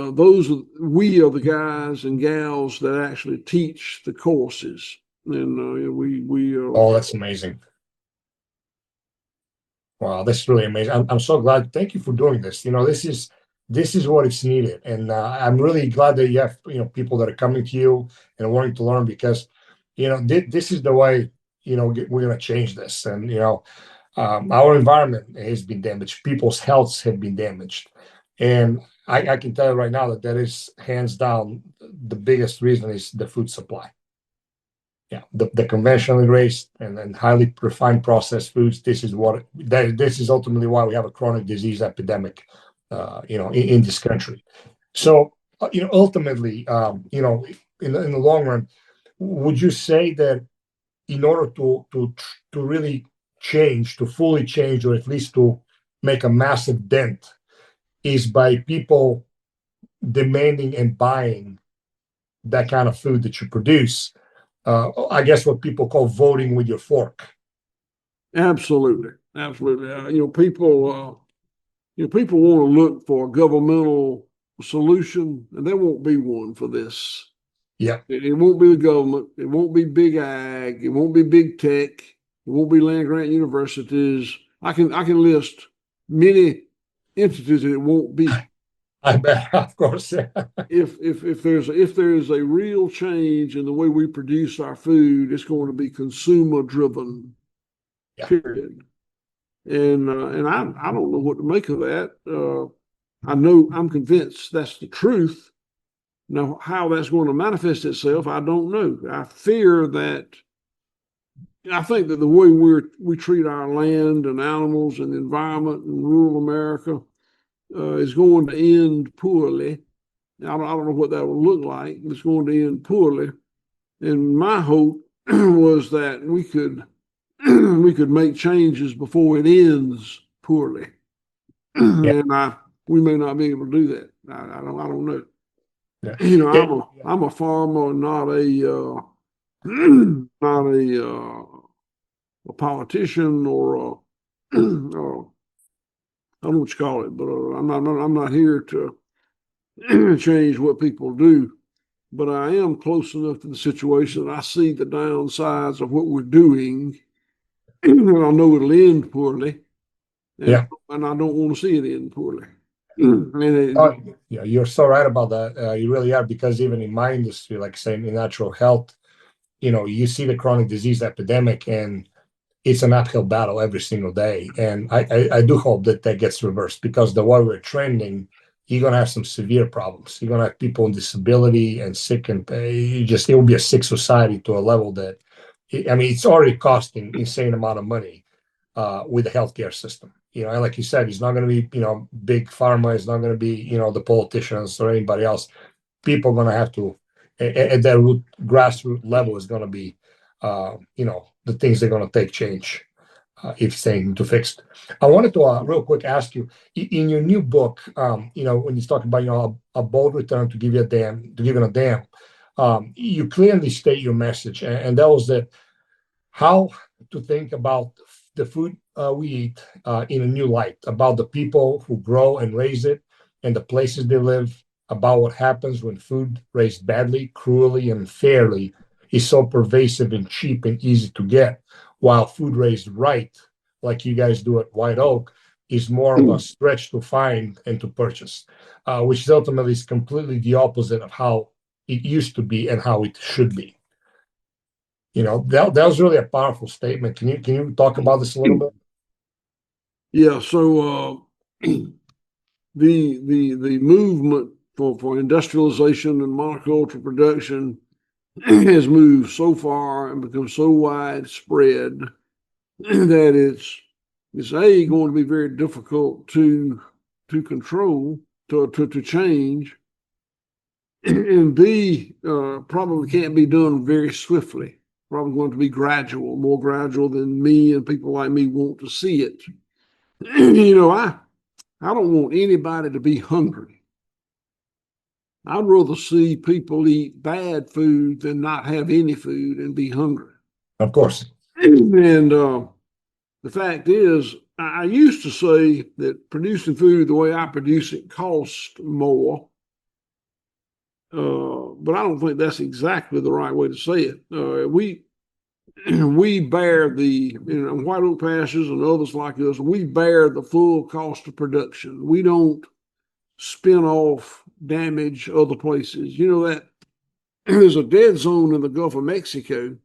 we are the guys and gals that actually teach the courses. And we that's amazing. Wow, that's really amazing. I'm so glad. Thank you for doing this. This is what is needed, and I'm really glad that you have people that are coming to you and wanting to learn, because this is the way we're going to change this. And our environment has been damaged, people's healths have been damaged, and I can tell you right now that is hands down the biggest reason is the food supply. Yeah, the conventionally raised and highly refined processed foods. This is ultimately why we have a chronic disease epidemic in this country. So ultimately, in the long run, would you say that in order to really change, to fully change, or at least to make a massive dent, is by people demanding and buying that kind of food that you produce? I guess what people call voting with your fork. Absolutely, absolutely. People want to look for a governmental solution, and there won't be one for this. Yeah. It won't be the government. It won't be big ag. It won't be big tech. It won't be land grant universities. I can list many entities that it won't be. I bet, of course. If there's a real change in the way we produce our food, it's going to be consumer driven. Yeah. Period. And I don't know what to make of that. I'm convinced that's the truth. Now, how that's going to manifest itself, I don't know. I think that the way we treat our land and animals and the environment in rural America is going to end poorly. I don't know what that will look like, but it's going to end poorly. And my hope was that we could make changes before it ends poorly. Yeah. And we may not be able to do that. I don't know. Yeah. I'm a farmer, not a politician or I don't know what you call it, but I'm not here to change what people do. But I am close enough to the situation that I see the downsides of what we're doing, and I know it'll end poorly. And I don't want to see it end poorly. Yeah, you're so right about that. You really are, because even in my industry, like saying in natural health, you see the chronic disease epidemic, and it's an uphill battle every single day. And I do hope that gets reversed, because the way we're trending, you're going to have some severe problems. You're going to have people on disability and sick, and it will be a sick society to a level that, it's already costing insane amount of money with the healthcare system. And like you said, it's not going to be, big pharma. It's not going to be, the politicians or anybody else. People are going to have to, at their grassroots level, is going to be, the things they're going to take change if saying to fix it. I wanted to real quick ask you, in your new book, when you talk about, a bold return to give you a damn, to give it a damn, you clearly state your message, and that was that how to think about the food we eat in a new light, about the people who grow and raise it and the places they live, about what happens when food raised badly, cruelly, and unfairly is so pervasive and cheap and easy to get, while food raised right, like you guys do at White Oak, is more of a stretch to find and to purchase, which ultimately is completely the opposite of how it used to be and how it should be. That was really a powerful statement. Can you talk about this a little bit? Yeah. So the movement for industrialization and monoculture production has moved so far and become so widespread that it's going to be very difficult to control, to change, and B, probably can't be done very swiftly. Probably going to be gradual, more gradual than me and people like me want to see it. I don't want anybody to be hungry. I'd rather see people eat bad food than not have any food and be hungry. Of course. And the fact is, I used to say that producing food the way I produce it costs more. But I don't think that's exactly the right way to say it. We bear White Oak Pastures and others like us, we bear the full cost of production. We don't spin off damage other places. That there's a dead zone in the Gulf of Mexico.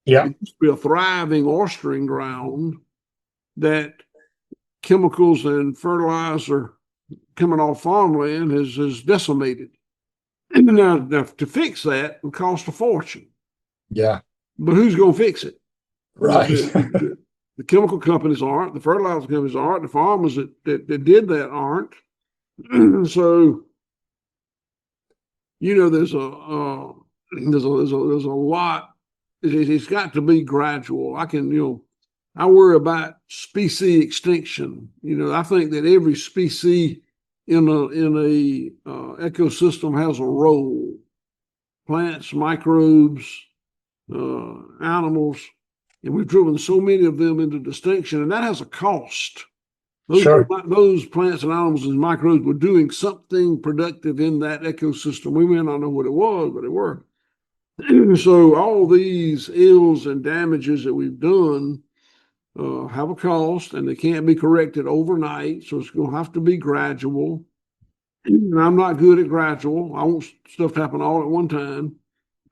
Yeah. It used to be a thriving oystering ground that chemicals and fertilizer coming off farmland has decimated. And now to fix that would cost a fortune. Yeah. But who's going to fix it? Right. The chemical companies aren't. The fertilizer companies aren't. The farmers that did that aren't. So there's a lot. It's got to be gradual. I worry about species extinction. I think that every species in a ecosystem has a role. Plants, microbes, animals, and we've driven so many of them into distinction, and that has a cost. Those plants and animals and microbes were doing something productive in that ecosystem. We may not know what it was, but they were. So all these ills and damages that we've done have a cost, and they can't be corrected overnight. So it's going to have to be gradual. And I'm not good at gradual. I want stuff to happen all at one time.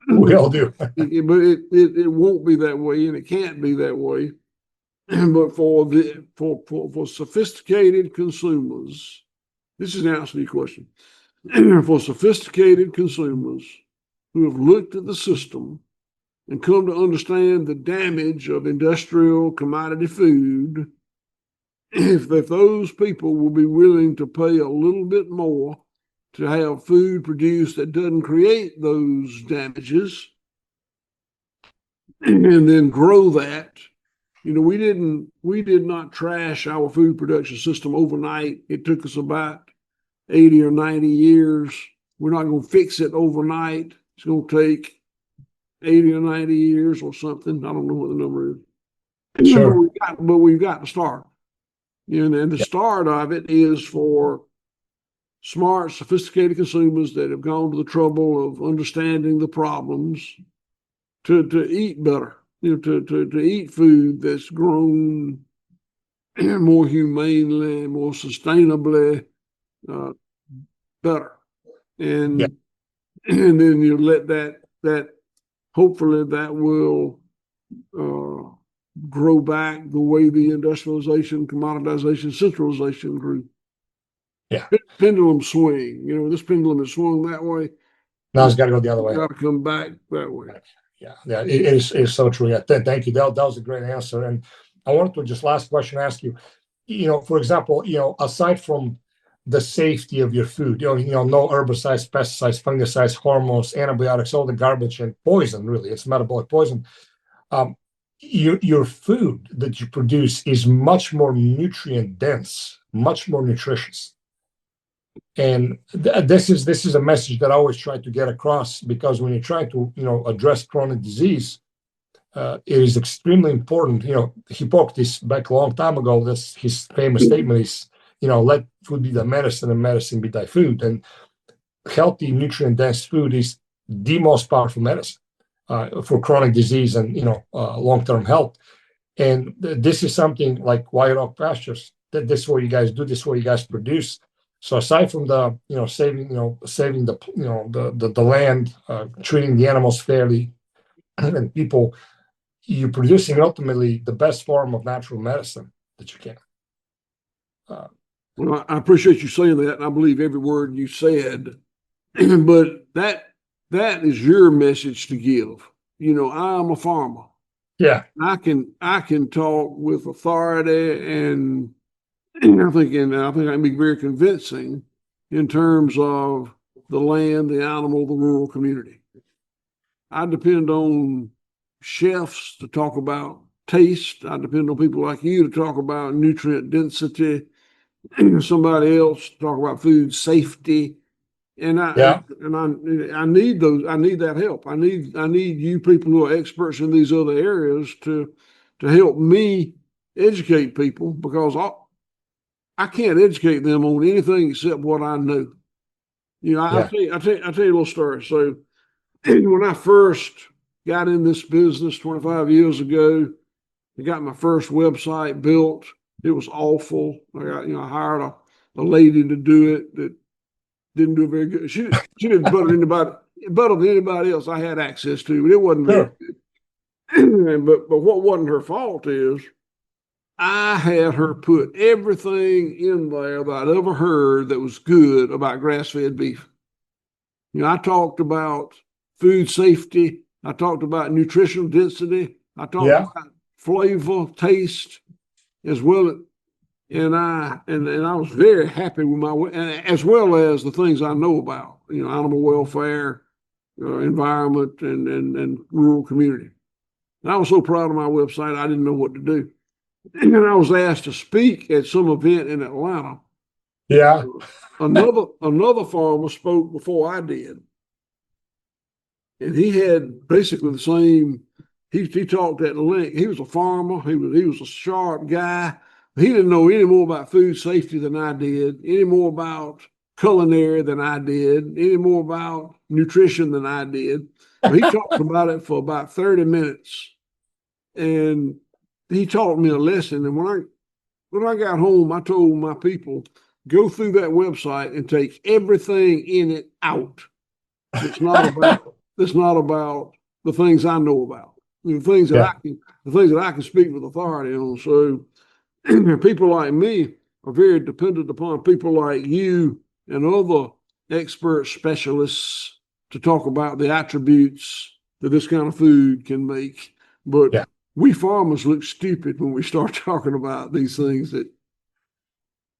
We all do. But it won't be that way, and it can't be that way. But for sophisticated consumers, this is the answer to your question. For sophisticated consumers who have looked at the system and come to understand the damage of industrial commodity food, if those people will be willing to pay a little bit more to have food produced that doesn't create those damages, and then grow that. We did not trash our food production system overnight. It took us about 80 or 90 years. We're not going to fix it overnight. It's going to take 80 or 90 years or something. I don't know what the number is. Sure. But we've got to start. And the start of it is for smart, sophisticated consumers that have gone to the trouble of understanding the problems to eat better. To eat food that's grown more humanely, more sustainably, better, and then you let that hopefully that will grow back the way the industrialization, commoditization, centralization grew. Yeah, pendulum swing. This pendulum is swung that way. Now it's got to go the other way. Got to come back that way. Yeah, it is so true. Yeah, thank you. That was a great answer. And I wanted to just last question ask you, for example, aside from the safety of your food, no herbicides, pesticides, fungicides, hormones, antibiotics, all the garbage and poison, really, it's metabolic poison. Your food that you produce is much more nutrient dense, much more nutritious. And this is a message that I always try to get across, because when you try to address chronic disease, it is extremely important. Hippocrates back a long time ago, that's his famous statement is, let food be thy medicine and medicine be thy food. And healthy, nutrient dense food is the most powerful medicine for chronic disease and long-term health. And this is something like White Oak Pastures. This is what you guys do. This is what you guys produce. So aside from the saving the land, treating the animals fairly, and people, you're producing ultimately the best form of natural medicine that you can. Well, I appreciate you saying that, and I believe every word you said. But that is your message to give. I'm a farmer. Yeah, I can talk with authority, and I think I can be very convincing in terms of the land, the animal, the rural community. I depend on chefs to talk about taste. I depend on people like you to talk about nutrient density. Somebody else to talk about food safety. And I need those. I need that help. I need you people who are experts in these other areas to help me educate people, because I can't educate them on anything except what I know. I'll tell you a little story. So when I first got in this business 25 years ago, I got my first website built. It was awful. I hired a lady to do it that didn't do very good. She didn't better than anybody else I had access to, but it wasn't very good. But what wasn't her fault is I had her put everything in there that I'd ever heard that was good about grass-fed beef. I talked about food safety. I talked about nutritional density. I talked about flavor, taste, as well And I was very happy with as well as the things I know about, animal welfare, environment, and rural community. And I was so proud of my website, I didn't know what to do. And then I was asked to speak at some event in Atlanta. Yeah. Another farmer spoke before I did. And he had basically the same, he talked at length. He was a farmer, he was a sharp guy. He didn't know any more about food safety than I did, any more about culinary than I did, any more about nutrition than I did. But he talked about it for about 30 minutes. And he taught me a lesson. And when I got home, I told my people, go through that website and take everything in it out. It's not about the things I know about. The things that I can speak with authority on. So people like me are very dependent upon people like you and other expert specialists to talk about the attributes that this kind of food can make. But we farmers look stupid when we start talking about these things.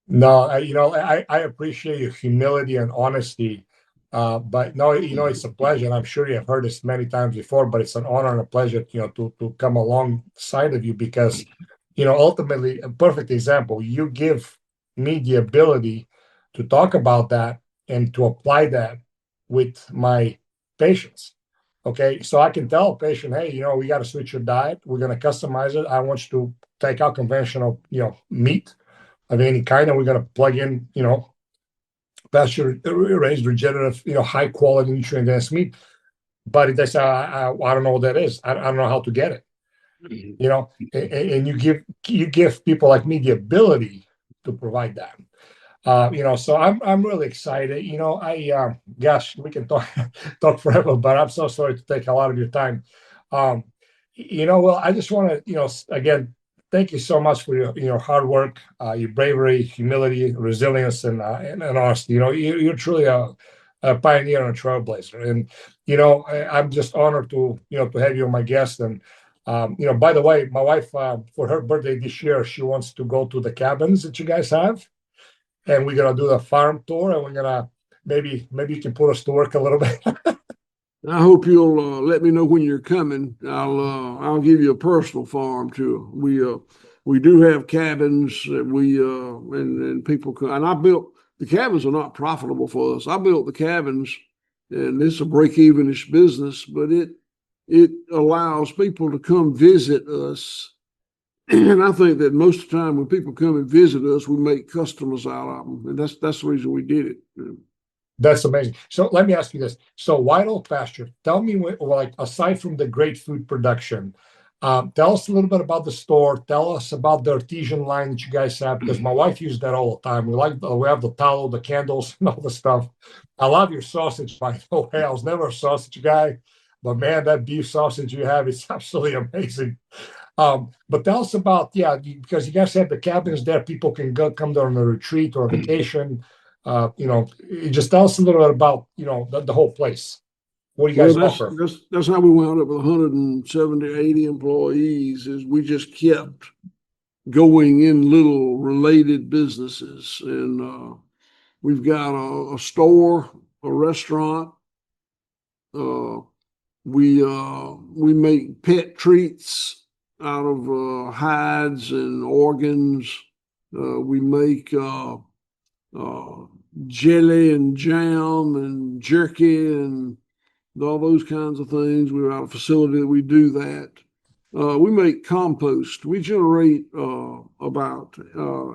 No, I appreciate your humility and honesty. But no, it's a pleasure. And I'm sure you have heard this many times before, but it's an honor and a pleasure, to come alongside of you because, ultimately, a perfect example, you give me the ability to talk about that and to apply that with my patients. Okay, so I can tell a patient, hey, we got to switch your diet. We're going to customize it. I want you to take out conventional, meat of any kind, and we're going to plug in, pasture raised, regenerative, high quality nutrient dense meat. But they say, I don't know what that is. I don't know how to get it. And you give people like me the ability to provide that. So I'm really excited. Gosh, we can talk forever, but I'm so sorry to take a lot of your time. Well, I just want to, again, thank you so much for your hard work, your bravery, humility, resilience, and honesty. You're truly a pioneer and a trailblazer. And I'm just honored to to have you on my guest. And by the way, my wife for her birthday this year, she wants to go to the cabins that you guys have, and we're gonna do the farm tour, and we're gonna maybe you can put us to work a little bit. I hope you'll let me know when you're coming. I'll give you a personal farm tour. We do have cabins that and people come. And the cabins are not profitable for us. I built the cabins, and it's a break-even-ish business, but it allows people to come visit us. And I think that most of the time when people come and visit us, we make customers out of them, and that's the reason we did it. That's amazing. So let me ask you this. So White Oak Pasture, tell me, like, aside from the great food production, tell us a little bit about the store. Tell us about the artesian line that you guys have, because my wife uses that all the time. We have the tallow, the candles, and all the stuff. I love your sausage, by the way. I was never a sausage guy, but man, that beef sausage you have is absolutely amazing. But tell us about, because you guys have the cabins there. People can come there on a retreat or a vacation. Just tell us a little bit about, the whole place. What do you guys offer? That's how we wound up with 170, 80 employees, is we just kept going in little related businesses. And we've got a store, a restaurant. We make pet treats out of hides and organs. We make jelly and jam and jerky and all those kinds of things. We're at a facility that we do that. We make compost. We generate about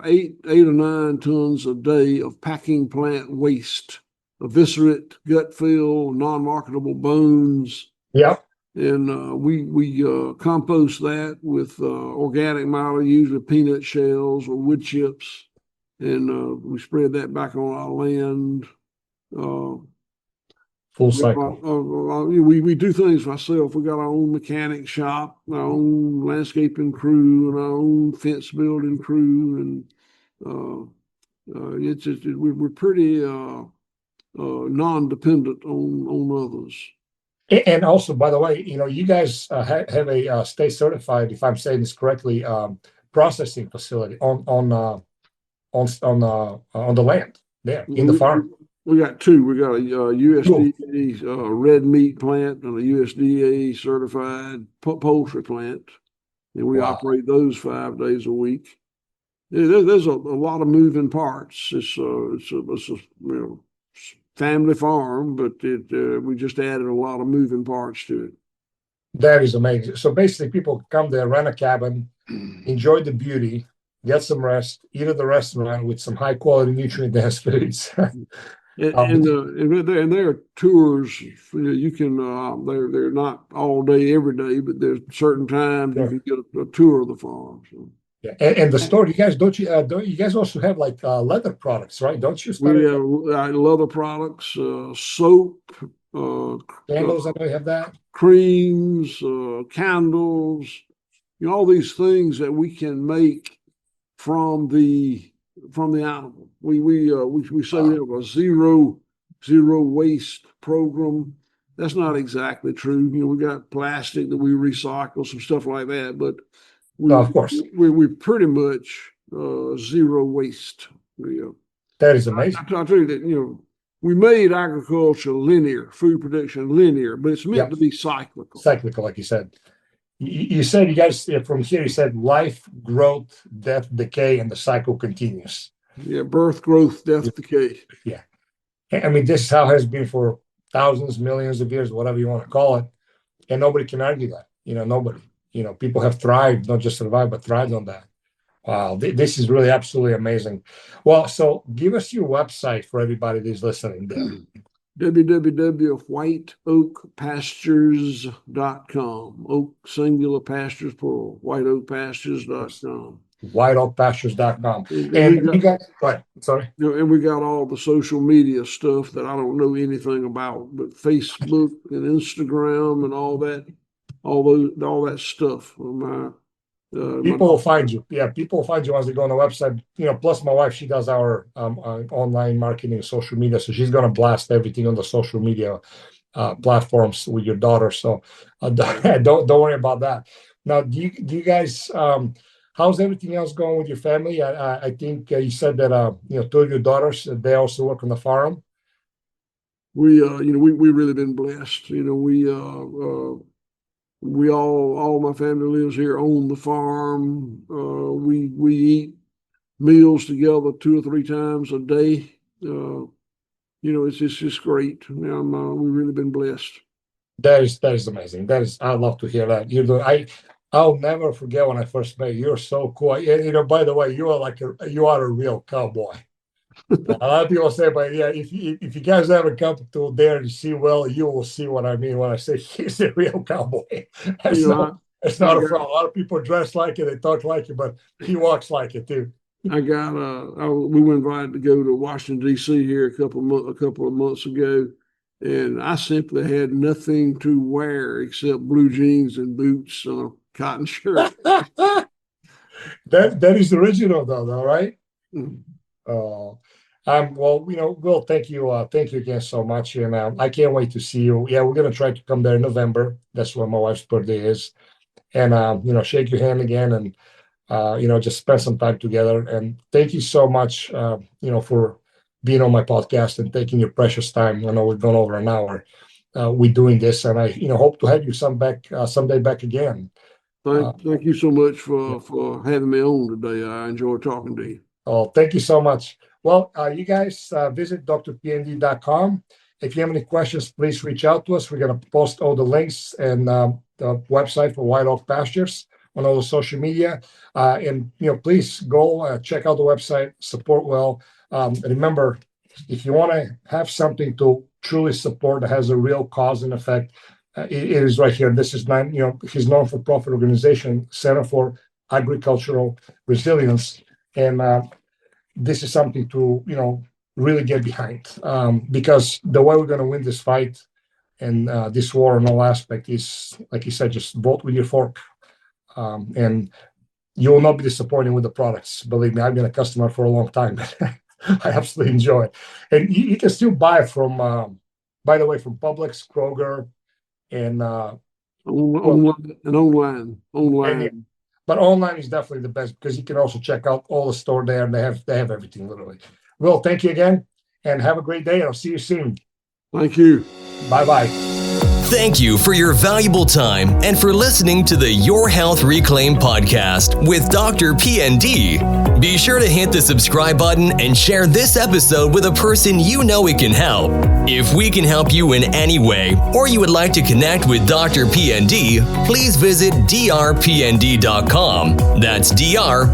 8 or 9 tons a day of packing plant waste, eviscerate, gut fill, non-marketable bones. Yep. And we compost that with organic matter, usually peanut shells or wood chips. And we spread that back on our land. Full cycle. We do things ourselves. We got our own mechanic shop, our own landscaping crew, and our own fence building crew, and we're pretty non-dependent on others. And also, by the way, you guys have a state certified, if I'm saying this correctly, processing facility on on the land there in the farm? We got two. We got a USDA red meat plant and a USDA certified poultry plant, and we operate those 5 days a week. There's a lot of moving parts. It's a family farm, but we just added a lot of moving parts to it. That is amazing. So basically, people come there, rent a cabin, enjoy the beauty, get some rest, eat at the restaurant with some high quality nutrient dense foods. And there are tours. You can they're not all day every day, but there's certain times you can get a tour of the farm. So. Yeah, and the store, you guys don't you guys also have like leather products, right? Don't you? We have leather products, soap, candles. I know you have that. Creams, candles, all these things that we can make from the animal. We say we have a zero waste program. That's not exactly true. We got plastic that we recycle, some stuff like that, but of course we pretty much zero waste. That is amazing. I'll tell you that we made agriculture linear, food production linear, but it's meant to be cyclical. Cyclical, like you said. You said, you guys, from here, you said life, growth, death, decay, and the cycle continues. Yeah, birth, growth, death, decay. Yeah. I mean, this is how it has been for thousands, millions of years, whatever you want to call it. And nobody can argue that. Nobody. People have thrived, not just survived, but thrived on that. Wow, this is really absolutely amazing. Well, so give us your website for everybody that's listening there. www.whiteoakpastures.com. Oak singular, pastures plural. Whiteoakpastures.com. Whiteoakpastures.com. And you guys, right, sorry. And we got all the social media stuff that I don't know anything about, but Facebook and Instagram and all that stuff. People will find you. Yeah, people will find you once they go on the website. Plus my wife, she does our online marketing, social media, so she's gonna blast everything on the social media platforms with your daughter. So don't worry about that. Now, do you guys? How's everything else going with your family? I think you said that two of your daughters, they also work on the farm. We really been blessed. We all my family lives here on the farm. We eat meals together 2 or 3 times a day. It's just great. We've really been blessed. That is amazing. I love to hear that. I'll never forget when I first met you. You're so cool. And, by the way, you are a real cowboy. A lot of people say, but yeah, if you guys ever come to there to see Will, you will see what I mean when I say he's a real cowboy. It's not a front. A lot of people dress like it, they talk like it, but he walks like it too. We were invited to go to Washington D.C. here a couple of months ago, and I simply had nothing to wear except blue jeans and boots and a cotton shirt. That is original though, right? Well, Will, thank you again so much, and I can't wait to see you. Yeah, we're gonna try to come there in November. That's when my wife's birthday is, and shake your hand again, and just spend some time together. And thank you so much, for being on my podcast and taking your precious time. I know we've gone over an hour. We're doing this, and I hope to have you someday back again. Thank you so much for having me on today. I enjoyed talking to you. Oh, thank you so much. Well, you guys visit DrPND.com. If you have any questions, please reach out to us. We're going to post all the links and the website for White Oak Pastures on all the social media. And please go check out the website, support Will. Remember, if you want to have something to truly support that has a real cause and effect, it is right here. This is his non-for-profit organization, Center for Agricultural Resilience. And this is something to, really get behind, because the way we're going to win this fight and this war in all aspect is, like you said, just vote with your fork. And you will not be disappointed with the products. Believe me, I've been a customer for a long time. I absolutely enjoy it. And you can still buy it from, by the way, from Publix, Kroger, and online. And But online is definitely the best because you can also check out all the store there, and they have everything literally. Will, thank you again, and have a great day. I'll see you soon. Thank you. Bye-bye. Thank you for your valuable time and for listening to the Your Health Reclaimed podcast with Dr. PND. Be sure to hit the subscribe button and share this episode with a person you know it can help. If we can help you in any way, or you would like to connect with Dr. PND, please visit drpnd.com. That's drpnd.com.